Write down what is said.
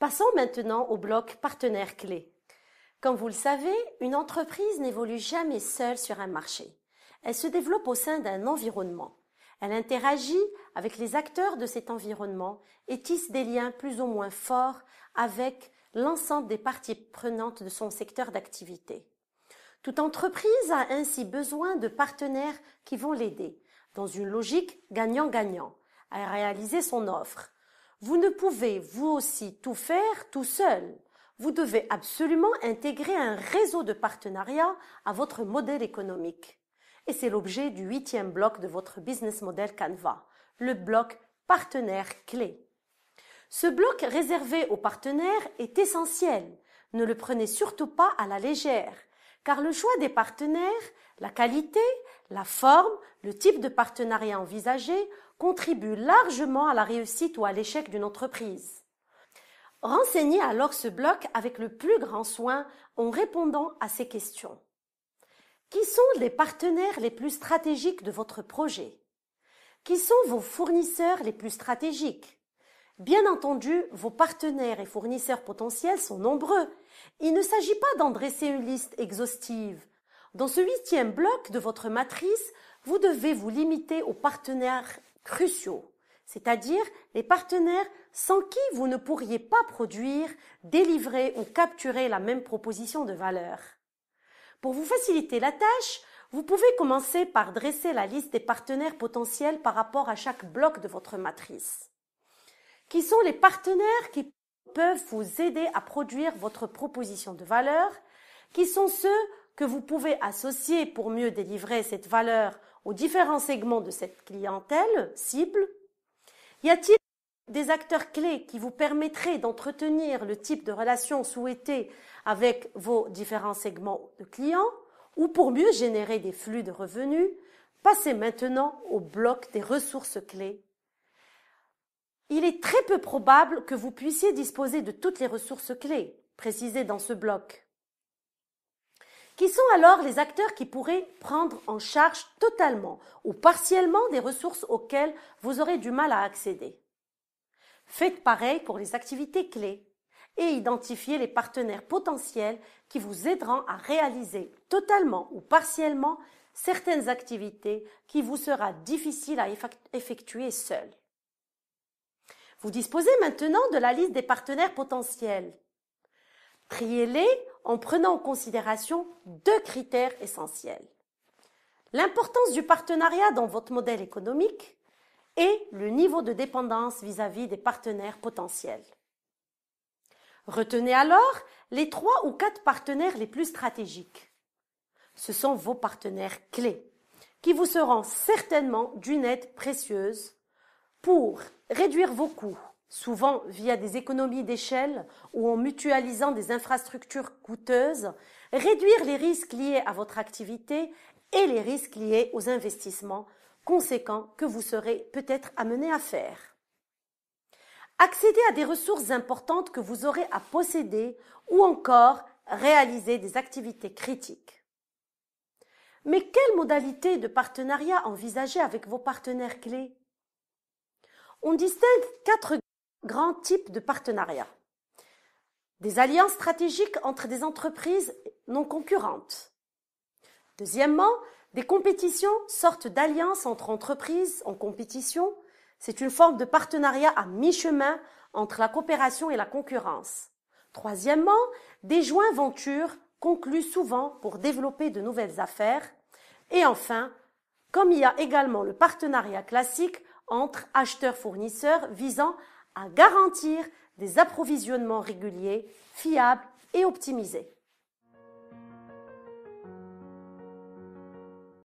Passons maintenant au bloc partenaires clés. Comme vous le savez, une entreprise n'évolue jamais seule sur un marché. Elle se développe au sein d'un environnement. Elle interagit avec les acteurs de cet environnement et tisse des liens plus ou moins forts avec l'ensemble des parties prenantes de son secteur d'activité. Toute entreprise a ainsi besoin de partenaires qui vont l'aider, dans une logique gagnant-gagnant, à réaliser son offre. Vous ne pouvez, vous aussi, tout faire tout seul. Vous devez absolument intégrer un réseau de partenariats à votre modèle économique. Et c'est l'objet du 8e bloc de votre business model Canva, le bloc partenaires clés. Ce bloc réservé aux partenaires est essentiel. Ne le prenez surtout pas à la légère, car le choix des partenaires, la qualité, la forme, le type de partenariat envisagé contribuent largement à la réussite ou à l'échec d'une entreprise. Renseignez alors ce bloc avec le plus grand soin en répondant à ces questions. Qui sont les partenaires les plus stratégiques de votre projet? Qui sont vos fournisseurs les plus stratégiques? Bien entendu, vos partenaires et fournisseurs potentiels sont nombreux. Il ne s'agit pas d'en dresser une liste exhaustive. Dans ce 8e bloc de votre matrice, vous devez vous limiter aux partenaires cruciaux, c'est-à-dire les partenaires sans qui vous ne pourriez pas produire, délivrer ou capturer la même proposition de valeur. Pour vous faciliter la tâche, vous pouvez commencer par dresser la liste des partenaires potentiels par rapport à chaque bloc de votre matrice. Qui sont les partenaires qui peuvent vous aider à produire votre proposition de valeur? Qui sont ceux que vous pouvez associer pour mieux délivrer cette valeur aux différents segments de cette clientèle cible? Y a-t-il des acteurs clés qui vous permettraient d'entretenir le type de relation souhaitée avec vos différents segments de clients ou pour mieux générer des flux de revenus? Passez maintenant au bloc des ressources clés. Il est très peu probable que vous puissiez disposer de toutes les ressources clés précisées dans ce bloc. Qui sont alors les acteurs qui pourraient prendre en charge totalement ou partiellement des ressources auxquelles vous aurez du mal à accéder? Faites pareil pour les activités clés et identifiez les partenaires potentiels qui vous aideront à réaliser totalement ou partiellement certaines activités qui vous sera difficile à effectuer seul. Vous disposez maintenant de la liste des partenaires potentiels. Triez-les en prenant en considération 2 critères essentiels. L'importance du partenariat dans votre modèle économique et le niveau de dépendance vis-à-vis des partenaires potentiels. Retenez alors les 3 ou 4 partenaires les plus stratégiques. Ce sont vos partenaires clés qui vous seront certainement d'une aide précieuse pour réduire vos coûts, souvent via des économies d'échelle ou en mutualisant des infrastructures coûteuses, réduire les risques liés à votre activité et les risques liés aux investissements conséquents que vous serez peut-être amené à faire. Accéder à des ressources importantes que vous aurez à posséder ou encore réaliser des activités critiques. Mais quelle modalité de partenariat envisager avec vos partenaires clés? On distingue 4 grands types de partenariats. Des alliances stratégiques entre des entreprises non concurrentes. Deuxièmement, des compétitions, sortes d'alliances entre entreprises en compétition. C'est une forme de partenariat à mi-chemin entre la coopération et la concurrence. Troisièmement, des joint ventures conclus souvent pour développer de nouvelles affaires. Et enfin, comme il y a également le partenariat classique entre acheteurs-fournisseurs visant à garantir des approvisionnements réguliers, fiables et optimisés.